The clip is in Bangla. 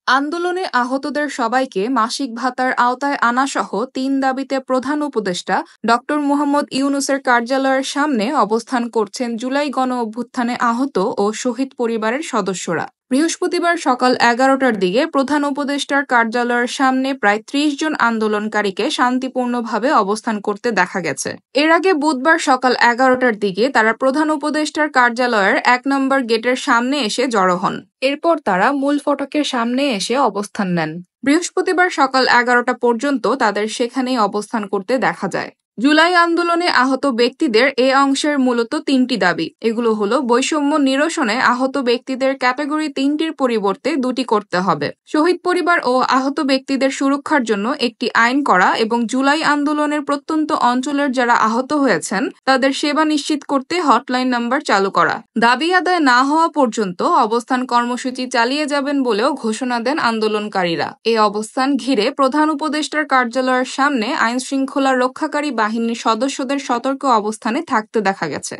আন্দোলনে আহতদের সবাইকে মাসিক ভাতার আওতায় আনাসহ ৩ দাবিতে প্রধান উপদেষ্টা ডক্টর মুহাম্মদ ইউনূসের কার্যালয়ের সামনে অবস্থান করছেন জুলাই গণঅভ্যুত্থানে আহত ও শহীদ পরিবারের সদস্যরা। বৃহস্পতিবার সকাল ১১টার দিকে প্রধান উপদেষ্টার কার্যালয়ের সামনে প্রায় ৩০ জন আন্দোলনকারীকে শান্তিপূর্ণভাবে অবস্থান করতে দেখা গেছে। এর আগে বুধবার সকাল ১১টার দিকে তারা প্রধান উপদেষ্টার কার্যালয়ের ১ নম্বর গেটের সামনে এসে জড়ো হন। এরপর তারা মূল ফটকের সামনে এসে অবস্থান নেন। বৃহস্পতিবার সকাল ১১টা পর্যন্ত তাদের সেখানেই অবস্থান করতে দেখা যায়। জুলাই আন্দোলনে আহত ব্যক্তিদের এ অংশের মূলত ৩টি দাবি। এগুলো হলো বৈষম্য নিরসনে আহত ব্যক্তিদের ক্যাটাগরি ৩টির পরিবর্তে ২টি করতে হবে, শহীদ পরিবার ও আহত ব্যক্তিদের সুরক্ষার জন্য একটি আইন করা এবং জুলাই আন্দোলনের প্রত্যন্ত অঞ্চলের যারা আহত হয়েছেন তাদের সেবা নিশ্চিত করতে হটলাইন নাম্বার চালু করা। দাবি আদায় না হওয়া পর্যন্ত অবস্থান কর্মসূচি চালিয়ে যাবেন বলেও ঘোষণা দেন আন্দোলনকারীরা। এই অবস্থান ঘিরে প্রধান উপদেষ্টার কার্যালয়ের সামনে আইনশৃঙ্খলা রক্ষাকারী বাহিনীর সদস্যদের সতর্ক অবস্থানে থাকতে দেখা গেছে।